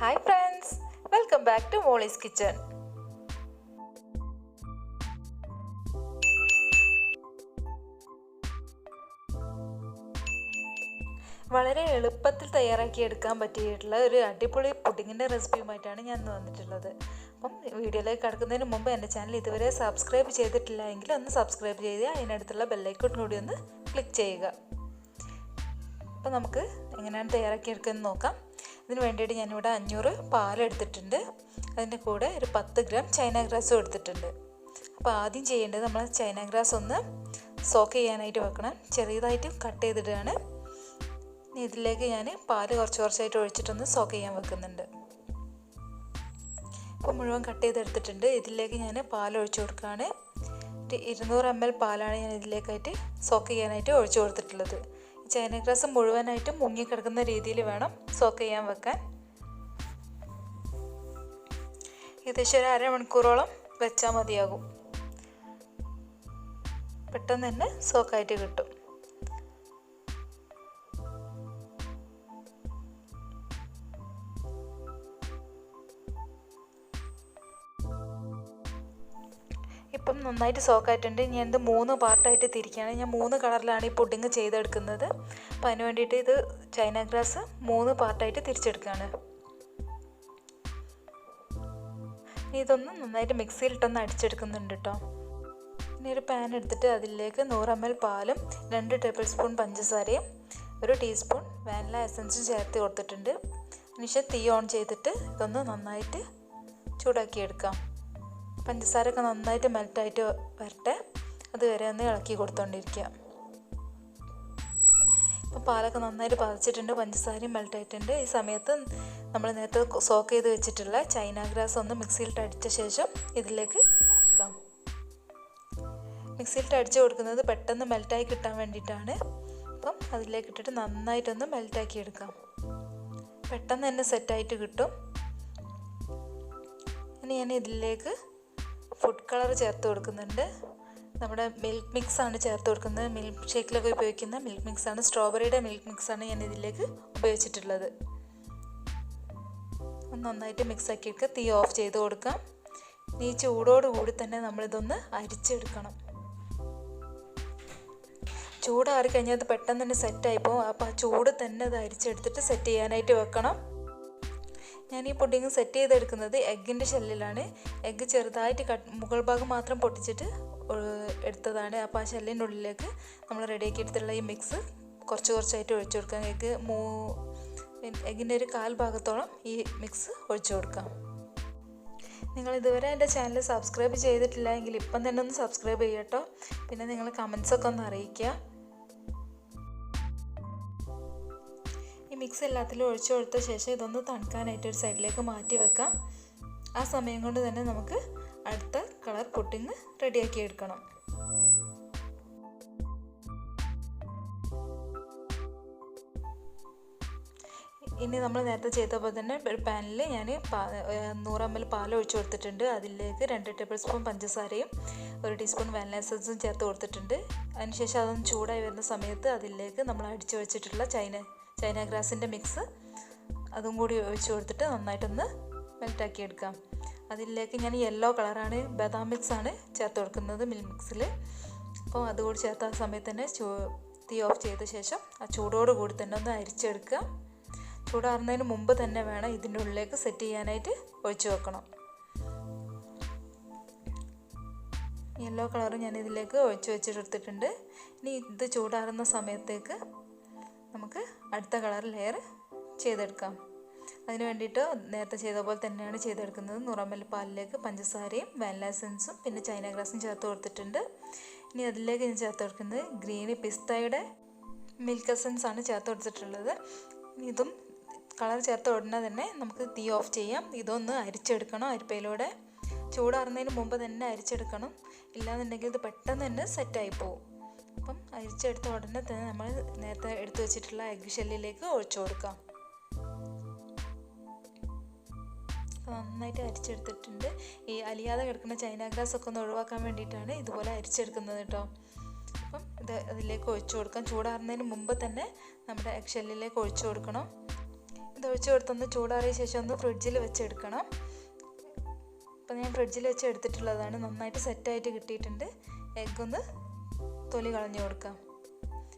Hi friends, welcome back to Moleeskitchen. വളരെ എളുപ്പത്തിൽ തയ്യാറാക്കി എടുക്കാൻ പറ്റിയിട്ടുള്ള ഒരു അടിപൊളി പുഡിങ്ങിൻ്റെ റെസിപ്പിയുമായിട്ടാണ് ഞാൻ ഇന്ന് വന്നിട്ടുള്ളത്. അപ്പം വീഡിയോയിലേക്ക് കടക്കുന്നതിന് മുമ്പ് എൻ്റെ ചാനൽ ഇതുവരെ സബ്സ്ക്രൈബ് ചെയ്തിട്ടില്ല എങ്കിൽ ഒന്ന് സബ്സ്ക്രൈബ് ചെയ്ത് അതിനടുത്തുള്ള ബെല്ലൈക്കൺ കൂടി ഒന്ന് ക്ലിക്ക് ചെയ്യുക. അപ്പോൾ നമുക്ക് എങ്ങനെയാണ് തയ്യാറാക്കിയെടുക്കുന്നത് നോക്കാം. ഇതിന് വേണ്ടിയിട്ട് ഞാനിവിടെ 500 പാലെടുത്തിട്ടുണ്ട്. അതിൻ്റെ കൂടെ ഒരു 10 ഗ്രാം ചൈന ഗ്രാസും എടുത്തിട്ടുണ്ട്. അപ്പോൾ ആദ്യം ചെയ്യേണ്ടത് നമ്മൾ ചൈന ഗ്രാസ് ഒന്ന് സോക്ക് ചെയ്യാനായിട്ട് വെക്കണം. ചെറിയതായിട്ട് കട്ട് ചെയ്തിടുകയാണ്. ഇതിലേക്ക് ഞാൻ പാല് കുറച്ചായിട്ട് ഒഴിച്ചിട്ടൊന്ന് സോക്ക് ചെയ്യാൻ വെക്കുന്നുണ്ട്. ഇപ്പോൾ മുഴുവൻ കട്ട് ചെയ്തെടുത്തിട്ടുണ്ട്. ഇതിലേക്ക് ഞാൻ പാൽ ഒഴിച്ചു കൊടുക്കുകയാണ്. 200 ml പാലാണ് ഞാൻ ഇതിലേക്കായിട്ട് സോക്ക് ചെയ്യാനായിട്ട് ഒഴിച്ചു കൊടുത്തിട്ടുള്ളത്. ചൈന ഗ്രാസ് മുഴുവനായിട്ടും മുങ്ങിക്കിടക്കുന്ന രീതിയിൽ വേണം സോക്ക് ചെയ്യാൻ വെക്കാൻ. ഏകദേശം ഒരു അരമണിക്കൂറോളം വെച്ചാൽ മതിയാകും. പെട്ടെന്ന് തന്നെ സോക്കായിട്ട് കിട്ടും. ഇപ്പം നന്നായിട്ട് സോക്കായിട്ടുണ്ട്. ഞാൻ ഇത് 3 പാർട്ടായിട്ട് തിരിക്കുകയാണ്. ഞാൻ 3 കളറിലാണ് ഈ പുഡിങ് ചെയ്തെടുക്കുന്നത്. അപ്പം അതിന് വേണ്ടിയിട്ട് ഇത് ചൈന ഗ്രാസ് 3 പാർട്ടായിട്ട് തിരിച്ചെടുക്കുകയാണ്. ഇതൊന്ന് നന്നായിട്ട് മിക്സിയിലിട്ടൊന്ന് അടിച്ചെടുക്കുന്നുണ്ട് കേട്ടോ. ഇനി ഒരു പാൻ എടുത്തിട്ട് അതിലേക്ക് 100 ml പാലും 2 ടേബിൾ സ്പൂൺ പഞ്ചസാരയും 1 ടീസ്പൂൺ വാനില എസൻസും ചേർത്ത് കൊടുത്തിട്ടുണ്ട്. അതിനുശേഷം തീ ഓൺ ചെയ്തിട്ട് ഇതൊന്ന് നന്നായിട്ട് ചൂടാക്കിയെടുക്കാം. പഞ്ചസാരയൊക്കെ നന്നായിട്ട് മെൽറ്റായിട്ട് വരട്ടെ. അതുവരെ ഒന്ന് ഇളക്കി കൊടുത്തോണ്ടിരിക്കുക. ഇപ്പോൾ പാലൊക്കെ നന്നായിട്ട് പതച്ചിട്ടുണ്ട്, പഞ്ചസാരയും മെൽറ്റായിട്ടുണ്ട്. ഈ സമയത്ത് നമ്മൾ നേരത്തെ സോക്ക് ചെയ്ത് വെച്ചിട്ടുള്ള ചൈന ഗ്രാസ് ഒന്ന് മിക്സിയിലിട്ട് അടിച്ച ശേഷം ഇതിലേക്ക് ഇടാം. മിക്സിയിലിട്ട് അടിച്ച് കൊടുക്കുന്നത് പെട്ടെന്ന് മെൽറ്റായി കിട്ടാൻ വേണ്ടിയിട്ടാണ്. അപ്പം അതിലേക്ക് ഇട്ടിട്ട് നന്നായിട്ടൊന്ന് മെൽറ്റാക്കി എടുക്കാം. പെട്ടെന്ന് തന്നെ സെറ്റായിട്ട് കിട്ടും. ഇനി ഞാൻ ഇതിലേക്ക് ഫുഡ് കളർ ചേർത്ത് കൊടുക്കുന്നുണ്ട്. നമ്മുടെ മിൽക്ക് മിക്സാണ് ചേർത്ത് കൊടുക്കുന്നത്. മിൽക്ക് ഷേക്കിലൊക്കെ ഉപയോഗിക്കുന്ന മിൽക്ക് മിക്സാണ്. സ്ട്രോബെറിയുടെ മിൽക്ക് മിക്സാണ് ഞാൻ ഇതിലേക്ക് ഉപയോഗിച്ചിട്ടുള്ളത്. നന്നായിട്ട് മിക്സാക്കി എടുക്കുക. തീ ഓഫ് ചെയ്ത് കൊടുക്കാം. ഈ ചൂടോടുകൂടി തന്നെ നമ്മളിതൊന്ന് അരിച്ചെടുക്കണം. ചൂടാറി കഴിഞ്ഞാൽ അത് പെട്ടെന്ന് തന്നെ സെറ്റായിപ്പോൾ. അപ്പോൾ ആ ചൂട് തന്നെ അത് അരിച്ചെടുത്തിട്ട് സെറ്റ് ചെയ്യാനായിട്ട് വെക്കണം. ഞാൻ ഈ പുഡിങ് സെറ്റ് ചെയ്തെടുക്കുന്നത് എഗ്ഗിൻ്റെ ഷെല്ലിലാണ്. എഗ്ഗ് ചെറുതായിട്ട് മുകൾ ഭാഗം മാത്രം പൊട്ടിച്ചിട്ട് എടുത്തതാണ്. അപ്പോൾ ആ ഷെല്ലിൻ്റെ ഉള്ളിലേക്ക് നമ്മൾ റെഡിയാക്കി എടുത്തുള്ള ഈ മിക്സ് കുറച്ചായിട്ട് ഒഴിച്ചു കൊടുക്കാം. എഗ്ഗിൻ്റെ ഒരു 1/4 ഭാഗത്തോളം ഈ മിക്സ് ഒഴിച്ചു കൊടുക്കാം. നിങ്ങൾ ഇതുവരെ എൻ്റെ ചാനൽ സബ്സ്ക്രൈബ് ചെയ്തിട്ടില്ല എങ്കിൽ ഇപ്പം തന്നെ ഒന്ന് സബ്സ്ക്രൈബ് ചെയ്യട്ടോ. പിന്നെ നിങ്ങൾ കമൻസൊക്കെ ഒന്ന് അറിയിക്കുക. ഈ മിക്സ് എല്ലാത്തിലും ഒഴിച്ചു കൊടുത്ത ശേഷം ഇതൊന്ന് തണുക്കാനായിട്ട് ഒരു സൈഡിലേക്ക് മാറ്റി വെക്കാം. ആ സമയം കൊണ്ട് തന്നെ നമുക്ക് അടുത്ത കളർ പുഡിങ് റെഡിയാക്കി എടുക്കണം. ഇനി നമ്മൾ നേരത്തെ ചെയ്ത പോലെ തന്നെ ഒരു പാനിൽ ഞാൻ 100 ml പാൽ ഒഴിച്ചു കൊടുത്തിട്ടുണ്ട്. അതിലേക്ക് 2 ടേബിൾ സ്പൂൺ പഞ്ചസാരയും 1 ടീസ്പൂൺ വാനില എസൻസും ചേർത്ത് കൊടുത്തിട്ടുണ്ട്. അതിനുശേഷം അതൊന്ന് ചൂടായി വരുന്ന സമയത്ത് അതിലേക്ക് നമ്മൾ അടിച്ചു വെച്ചിട്ടുള്ള ചൈന ഗ്രാസിൻ്റെ മിക്സ് അതും കൂടി ഒഴിച്ചു കൊടുത്തിട്ട് നന്നായിട്ടൊന്ന് മെൽറ്റാക്കി എടുക്കാം. അതിലേക്ക് ഞാൻ യെല്ലോ കളറാണ്, ബദാം മിക്സാണ് ചേർത്ത് കൊടുക്കുന്നത് മിൽക്ക് മിക്സിൽ. അപ്പോൾ അതുകൂടി ചേർത്ത ആ സമയത്ത് തന്നെ തീ ഓഫ് ചെയ്ത ശേഷം ആ ചൂടോട് കൂടി തന്നെ ഒന്ന് അരിച്ചെടുക്കുക. ചൂടാറുന്നതിന് മുമ്പ് തന്നെ വേണം ഇതിൻ്റെ ഉള്ളിലേക്ക് സെറ്റ് ചെയ്യാനായിട്ട് ഒഴിച്ചു വെക്കണം. യെല്ലോ കളർ ഞാൻ ഇതിലേക്ക് ഒഴിച്ചു വെച്ചിട്ടെടുത്തിട്ടുണ്ട്. ഇനി ഇത് ചൂടാറുന്ന സമയത്തേക്ക് നമുക്ക് അടുത്ത കളർ ലെയർ ചെയ്തെടുക്കാം. അതിന് വേണ്ടിയിട്ട് നേരത്തെ ചെയ്ത പോലെ തന്നെയാണ് ചെയ്തെടുക്കുന്നത്. 100 ml പാലിലേക്ക് പഞ്ചസാരയും വാനില എസൻസും പിന്നെ ചൈന ഗ്രാസും ചേർത്ത് കൊടുത്തിട്ടുണ്ട്. ഇനി അതിലേക്ക് ഞാൻ ചേർത്ത് കൊടുക്കുന്നത് ഗ്രീനി പിസ്തയുടെ മിൽക്ക് എസൻസ് ആണ് ചേർത്ത് കൊടുത്തിട്ടുള്ളത്. ഇതും കളർ ചേർത്ത ഉടനെ തന്നെ നമുക്ക് തീ ഓഫ് ചെയ്യാം. ഇതൊന്ന് അരിച്ചെടുക്കണം. അരിപ്പയിലൂടെ ചൂടാറുന്നതിന് മുമ്പ് തന്നെ അരിച്ചെടുക്കണം. ഇല്ലാന്നുണ്ടെങ്കിൽ ഇത് പെട്ടെന്ന് തന്നെ സെറ്റായി പോകും. അപ്പം അരിച്ചെടുത്ത ഉടനെ തന്നെ നമ്മൾ നേരത്തെ എടുത്തു വെച്ചിട്ടുള്ള എഗ്ഗ് ഷെല്ലിലേക്ക് ഒഴിച്ചു കൊടുക്കാം. നന്നായിട്ട് അരിച്ചെടുത്തിട്ടുണ്ട്. ഈ അലിയാതെ കിടക്കുന്ന ചൈന ഗ്രാസ് ഒക്കെ ഒന്ന് ഒഴിവാക്കാൻ വേണ്ടിയിട്ടാണ് ഇതുപോലെ അരിച്ചെടുക്കുന്നത് കേട്ടോ. അപ്പം ഇത് അതിലേക്ക് ഒഴിച്ചു കൊടുക്കാം. ചൂടാറുന്നതിന് മുമ്പ് തന്നെ നമ്മുടെ എഗ്ഗ് ഷെല്ലിലേക്ക് ഒഴിച്ചു കൊടുക്കണം. ഇത് ഒഴിച്ച് കൊടുത്തൊന്ന് ചൂടാറിയ ശേഷം ഒന്ന് ഫ്രിഡ്ജിൽ വെച്ചെടുക്കണം. അപ്പോൾ ഞാൻ ഫ്രിഡ്ജിൽ വെച്ച് എടുത്തിട്ടുള്ളതാണ്. നന്നായിട്ട് സെറ്റായിട്ട് കിട്ടിയിട്ടുണ്ട്. എഗ്ഗൊന്ന് തൊലി കളഞ്ഞു കൊടുക്കാം.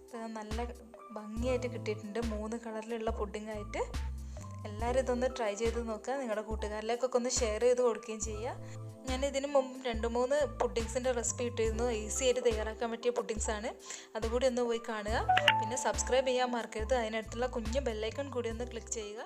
അപ്പോൾ നല്ല ഭംഗിയായിട്ട് കിട്ടിയിട്ടുണ്ട്. 3 കളറിലുള്ള പുഡിങ്ങായിട്ട്. എല്ലാവരും ഇതൊന്ന് ട്രൈ ചെയ്ത് നോക്കുക. നിങ്ങളുടെ കൂട്ടുകാരിലേക്കൊക്കെ ഒന്ന് ഷെയർ ചെയ്ത് കൊടുക്കുകയും ചെയ്യുക. ഞാൻ ഇതിന് മുമ്പ് 2-3 പുഡിങ്സിൻ്റെ റെസിപ്പി ഇട്ടിരുന്നു. ഈസി ആയിട്ട് തയ്യാറാക്കാൻ പറ്റിയ പുഡിങ്സാണ്. അതുകൂടി ഒന്ന് പോയി കാണുക. പിന്നെ സബ്സ്ക്രൈബ് ചെയ്യാൻ മറക്കരുത്. അതിനടുത്തുള്ള കുഞ്ഞ് ബെല്ലൈക്കൺ കൂടി ഒന്ന് ക്ലിക്ക് ചെയ്യുക.